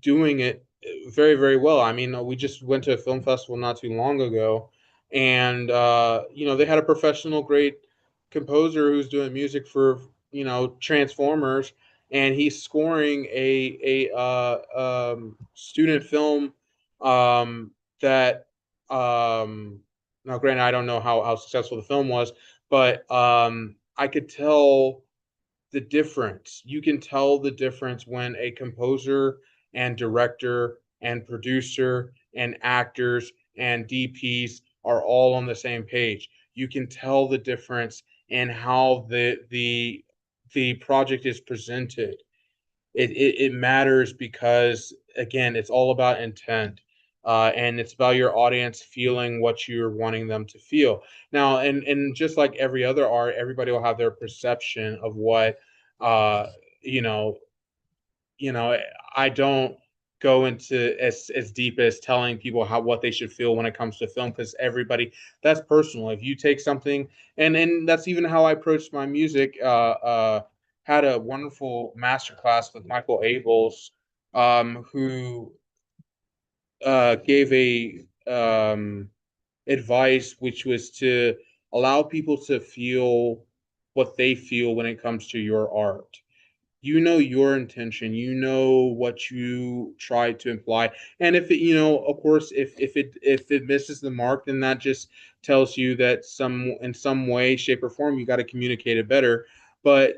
doing it very, very well. I mean, we just went to a film festival not too long ago, and they had a professional, great composer who's doing music for Transformers, and he's scoring a student film that now granted I don't know how successful the film was, but I could tell the difference. You can tell the difference when a composer and director and producer and actors and DPs are all on the same page. You can tell the difference in how the project is presented. It matters because again, it's all about intent. And it's about your audience feeling what you're wanting them to feel. Now, and just like every other art, everybody will have their perception of what uh, you know, I don't go into as deep as telling people how what they should feel when it comes to film, because everybody, that's personal. If you take something, and that's even how I approached my music. Had a wonderful masterclass with Michael Abels, who gave a advice, which was to allow people to feel what they feel when it comes to your art. You know your intention, you know what you try to imply, and if it, of course, if it misses the mark, then that just tells you that some in some way, shape, or form you got to communicate it better. But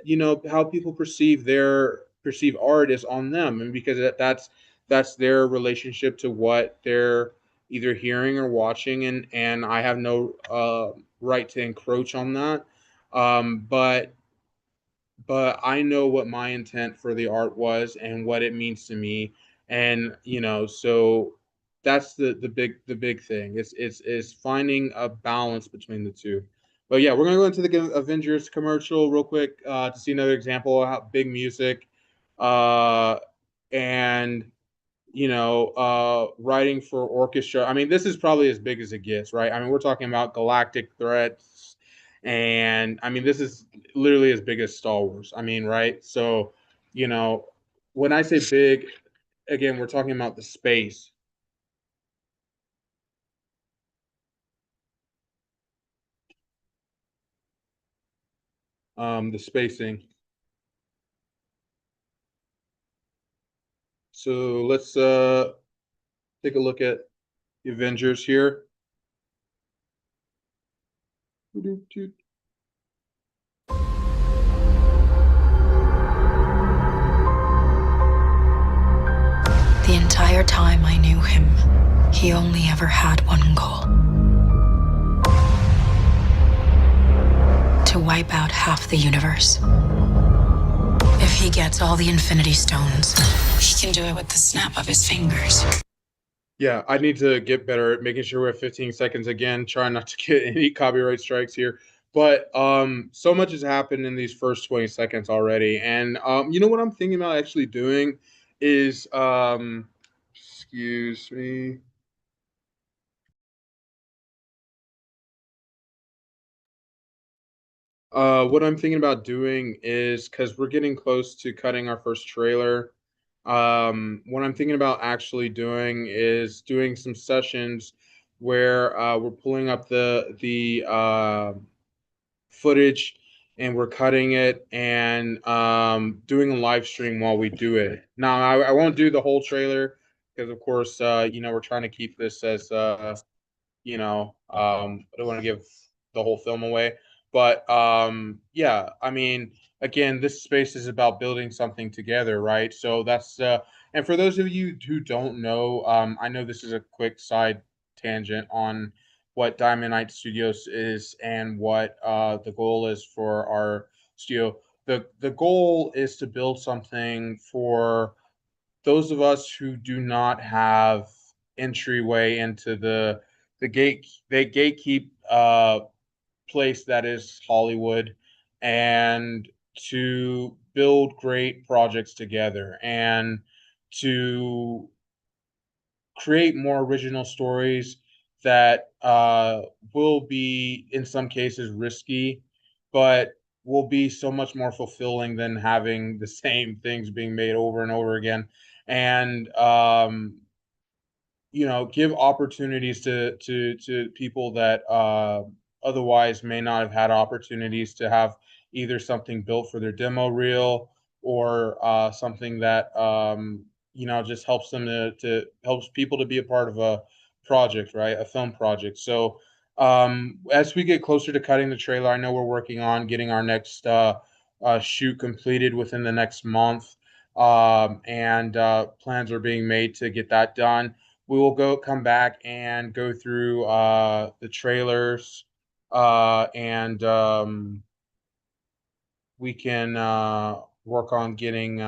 how people perceive art is on them, and because that's their relationship to what they're either hearing or watching, and I have no right to encroach on that. But I know what my intent for the art was and what it means to me, and so that's the big thing. It's finding a balance between the two. But yeah, we're gonna go into the Avengers commercial real quick to see another example of how big music, uh, and writing for orchestra. I mean, this is probably as big as it gets, right? I mean, we're talking about galactic threats, and I mean, this is literally as big as Star Wars. I mean, right? So, you know, when I say big, again, we're talking about the space, the spacing. So let's take a look at the Avengers here. The entire time I knew him, he only ever had one goal: to wipe out half the universe. If he gets all the Infinity Stones, he can do it with the snap of his fingers. Yeah, I need to get better at making sure we're at 15 seconds again, trying not to get any copyright strikes here. But so much has happened in these first 20 seconds already. And you know what I'm thinking about actually doing is excuse me. What I'm thinking about doing is, because we're getting close to cutting our first trailer. What I'm thinking about actually doing is doing some sessions where we're pulling up the footage, and we're cutting it, and doing a live stream while we do it. Now, I won't do the whole trailer because, of course, we're trying to keep this as I don't want to give the whole film away. But yeah, I mean, again, this space is about building something together, right? So that's and for those of you who don't know, I know this is a quick side tangent on what Diamond Knight Studios is and what the goal is for our studio. The goal is to build something for those of us who do not have entryway into the gatekeep place that is Hollywood, and to build great projects together, and to create more original stories that will be, in some cases, risky, but will be so much more fulfilling than having the same things being made over and over again. and give opportunities to people that otherwise may not have had opportunities to have either something built for their demo reel, or something that just helps them to helps people to be a part of a project, right? A film project. So as we get closer to cutting the trailer, I know we're working on getting our next shoot completed within the next month, and plans are being made to get that done. We will come back and go through the trailers, and we can work on getting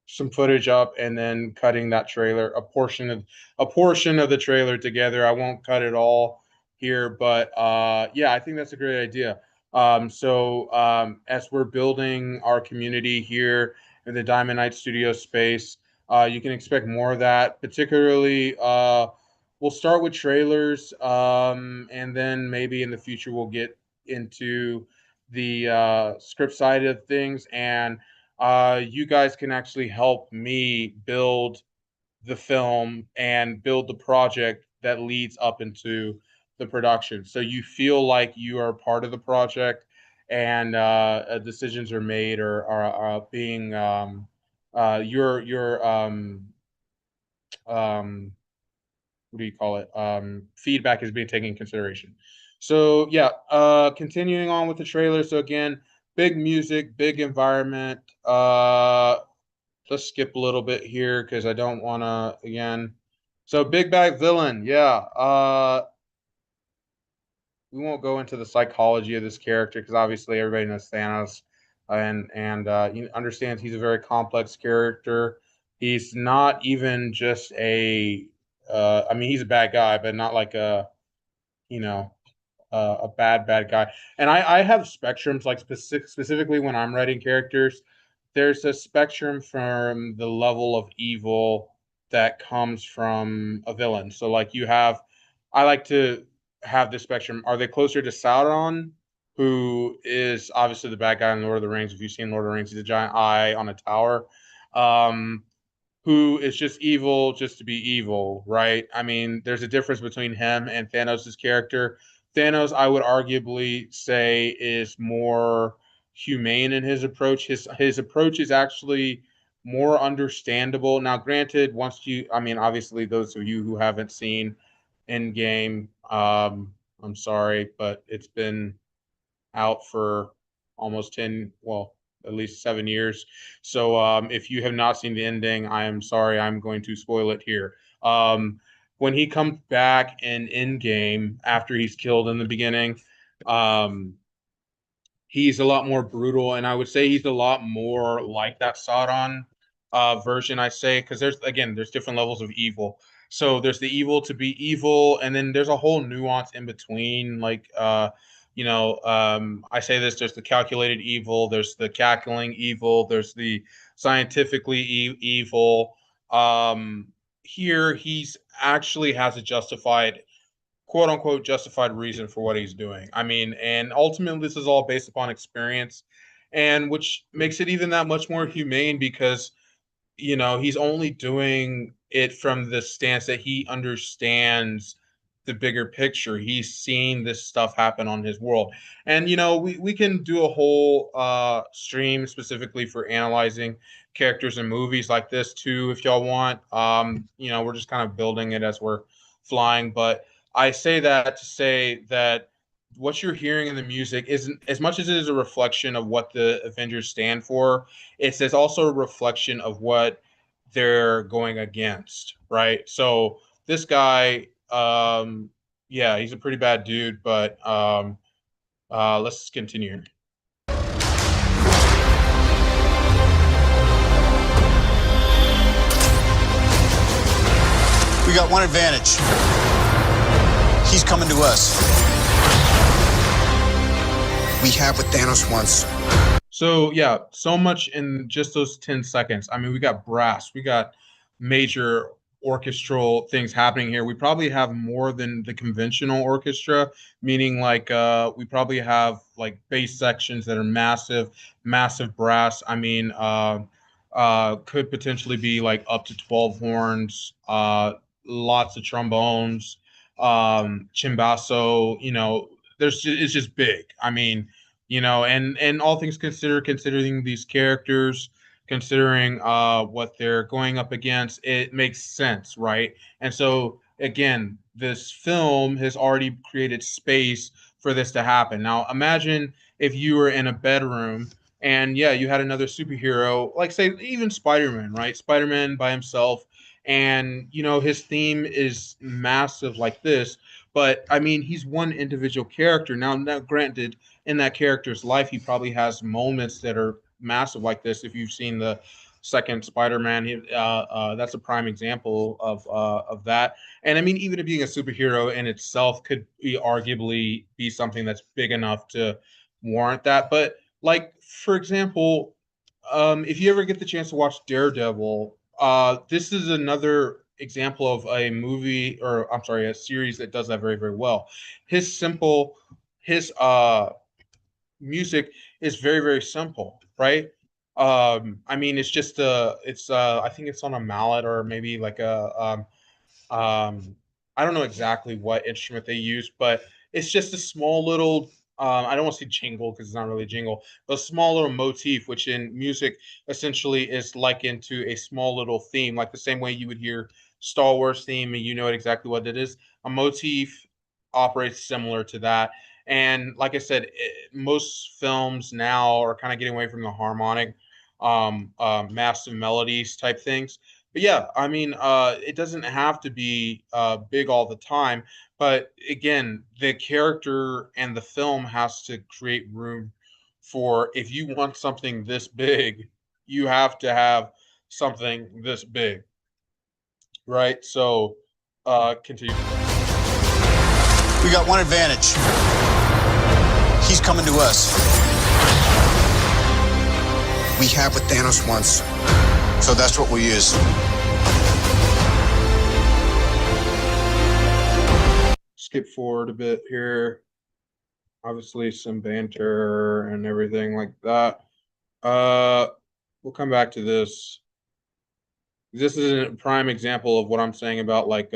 some footage up, and then cutting that trailer, a portion of the trailer together. I won't cut it all here, but yeah, I think that's a great idea. So as we're building our community here in the Diamond Night Studio space, you can expect more of that. Particularly, we'll start with trailers, and then maybe in the future we'll get into the script side of things, and you guys can actually help me build the film and build the project that leads up into the production. So you feel like you are part of the project, and decisions are made, or are being your what do you call it? Feedback is being taken in consideration. So yeah, continuing on with the trailer. So again, big music, big environment. Let's skip a little bit here because I don't want to again. So big bad villain, yeah. We won't go into the psychology of this character because obviously everybody knows Thanos, and he understands he's a very complex character. He's not even just a. I mean, he's a bad guy, but not like a you know a bad guy. And I have spectrums, like specifically when I'm writing characters. There's a spectrum from the level of evil that comes from a villain. So like I like to have this spectrum. Are they closer to Sauron, who is obviously the bad guy in Lord of the Rings? If you've seen Lord of the Rings, he's a giant eye on a tower. Um, who is just evil just to be evil, right? I mean, there's a difference between him and Thanos' character. Thanos, I would arguably say, is more humane in his approach. His approach is actually more understandable. Now, granted, I mean, obviously, those of you who haven't seen Endgame, I'm sorry, but it's been out for almost 10, well, at least 7 years. So if you have not seen the ending, I am sorry, I'm going to spoil it here. When he comes back in Endgame after he's killed in the beginning, um, he's a lot more brutal, and I would say he's a lot more like that Sauron version. I say because there's different levels of evil. So there's the evil to be evil, and then there's a whole nuance in between. Like I say this: there's the calculated evil, there's the cackling evil, there's the scientifically evil. Here, he's actually has a justified, quote unquote, justified reason for what he's doing. I mean, and ultimately, this is all based upon experience, and which makes it even that much more humane because he's only doing it from the stance that he understands the bigger picture. He's seen this stuff happen on his world. And we can do a whole stream specifically for analyzing characters in movies like this too, if y'all want. We're just kind of building it as we're flying. But I say that to say that what you're hearing in the music isn't, as much as it is a reflection of what the Avengers stand for, it's also a reflection of what they're going against, right? So this guy, yeah, he's a pretty bad dude, but let's continue. We got one advantage. He's coming to us. We have what Thanos wants. So yeah, so much in just those 10 seconds. I mean, we got brass, we got major orchestral things happening here. We probably have more than the conventional orchestra, meaning like we probably have like bass sections that are massive, massive brass. I mean, could potentially be like up to 12 horns, lots of trombones, chimbasso, it's just big. I mean, and all things considered, considering these characters, considering what they're going up against, it makes sense, right? And so again, this film has already created space for this to happen. Now imagine if you were in a bedroom and yeah, you had another superhero, like say even Spider-Man, right? Spider-Man by himself, and his theme is massive like this, but I mean he's one individual character. Now granted, in that character's life, he probably has moments that are massive like this. If you've seen the second Spider-Man, that's a prime example of that. And I mean, even it being a superhero in itself could be arguably be something that's big enough to warrant that. But like, for example, if you ever get the chance to watch Daredevil, this is another example of a movie, or I'm sorry, a series that does that very, very well. His simple, his music is very, very simple, right? I mean, it's just I think it's on a mallet or maybe like um, I don't know exactly what instrument they use, but it's just a small little. I don't want to say jingle because it's not really a jingle, but a small little motif, which in music essentially is likened to a small little theme, like the same way you would hear Star Wars theme and you know exactly what it is. A motif operates similar to that. And like I said, most films now are kind of getting away from the harmonic, massive melodies type things. But yeah, I mean, it doesn't have to be big all the time. But again, the character and the film has to create room for, if you want something this big, you have to have something this big, right? So, continue. We got one advantage. He's coming to us. We have what Thanos wants, so that's what we use. Skip forward a bit here. Obviously, some banter and everything like that. We'll come back to this. This is a prime example of what I'm saying about like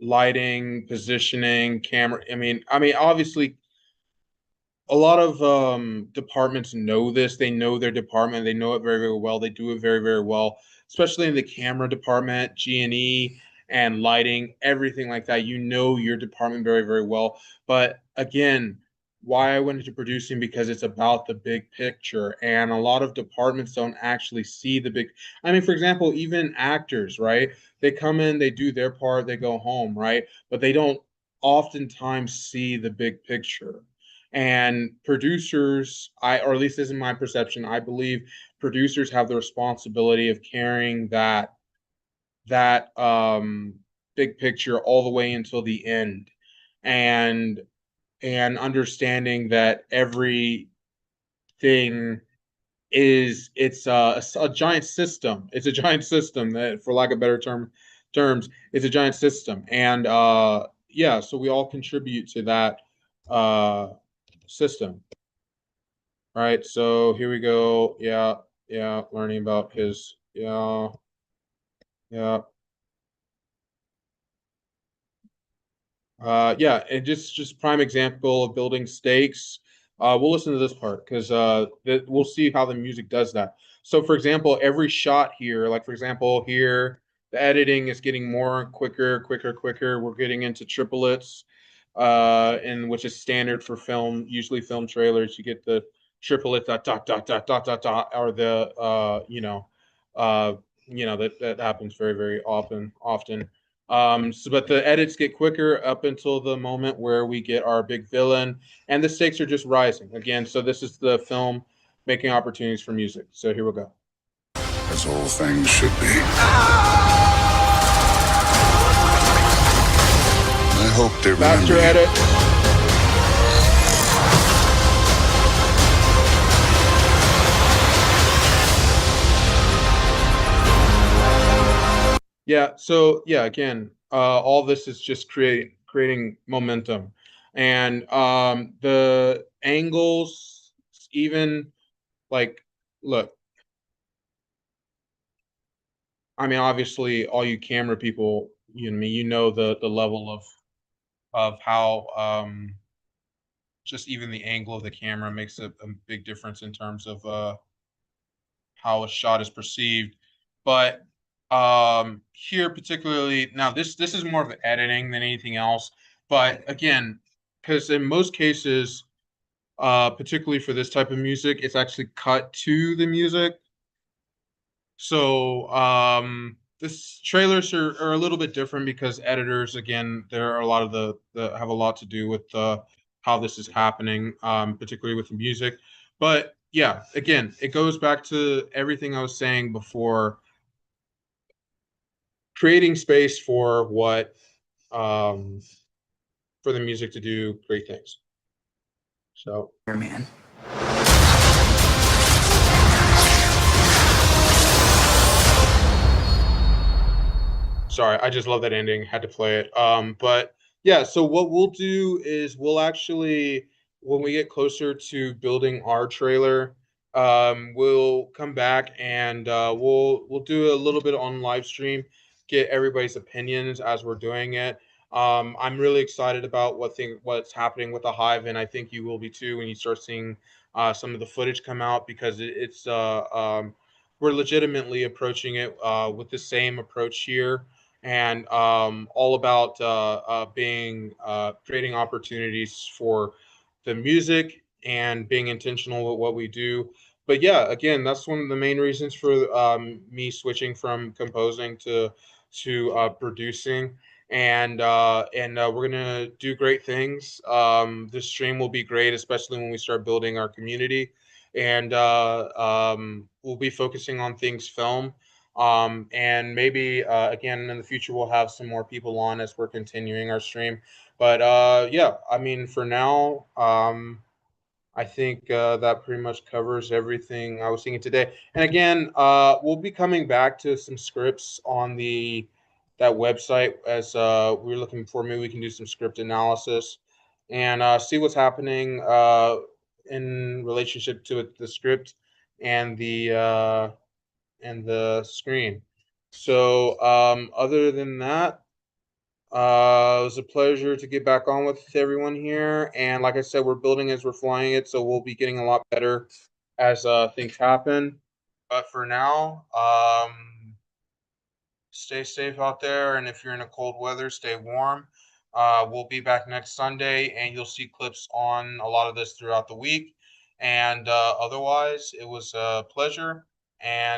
lighting, positioning, camera. I mean, obviously, a lot of departments know this. They know their department. They know it very, very well. They do it very, very well, especially in the camera department, G&E and lighting, everything like that. You know your department very, very well. But again, why I went into producing, because it's about the big picture, and a lot of departments don't actually see the big. I mean, for example, even actors, right? They come in, they do their part, they go home, right? But they don't oftentimes see the big picture. And producers, or at least this is my perception, I believe producers have the responsibility of carrying that big picture all the way until the end, and understanding that everything it's a giant system. It's a giant system that, for lack of better terms, it's a giant system. And yeah, so we all contribute to that system. All right, so here we go. Yeah, learning about his, yeah. Yeah, and just prime example of building stakes. We'll listen to this part because we'll see how the music does that. So, for example, every shot here, like for example here, the editing is getting more quicker, quicker, quicker. We're getting into triplets, and which is standard for film. Usually, film trailers, you get the triplet dot dot dot dot dot dot dot, or the that happens very, very often. So, but the edits get quicker up until the moment where we get our big villain, and the stakes are just rising again. So this is the film making opportunities for music. So here we go. As all things should be. I hope they Faster remember. edit. Yeah, so yeah, again, all this is just creating momentum. And the angles, even like, look, I mean, obviously all you camera people, you know the level of how just even the angle of the camera makes a big difference in terms of how a shot is perceived. But here particularly, now this is more of the editing than anything else. But again, because in most cases, particularly for this type of music, it's actually cut to the music. So this trailers are a little bit different because editors, again, there are a lot of the have a lot to do with how this is happening, particularly with the music. But yeah, again, it goes back to everything I was saying before, creating space for what um, for the music to do great things. So Man. sorry, I just love that ending. Had to play it. But yeah, so what we'll do is we'll actually, when we get closer to building our trailer, we'll come back and we'll do a little bit on live stream, get everybody's opinions as we're doing it. I'm really excited about what's happening with the Hive, and I think you will be too when you start seeing some of the footage come out, because we're legitimately approaching it with the same approach here, and all about being creating opportunities for the music and being intentional with what we do. But yeah, again, that's one of the main reasons for me switching from composing to producing. And we're gonna do great things. This stream will be great, especially when we start building our community, and we'll be focusing on things film, and maybe again in the future we'll have some more people on as we're continuing our stream. But yeah, I mean, for now, I think that pretty much covers everything I was thinking today. And again, we'll be coming back to some scripts on the that website, as we're looking for. Maybe we can do some script analysis and see what's happening in relationship to the script and the screen. So other than that, it was a pleasure to get back on with everyone here. And like I said, we're building as we're flying it, so we'll be getting a lot better as things happen. But for now, stay safe out there. And if you're in a cold weather, stay warm. We'll be back next Sunday, and you'll see clips on a lot of this throughout the week. And otherwise, it was a pleasure. And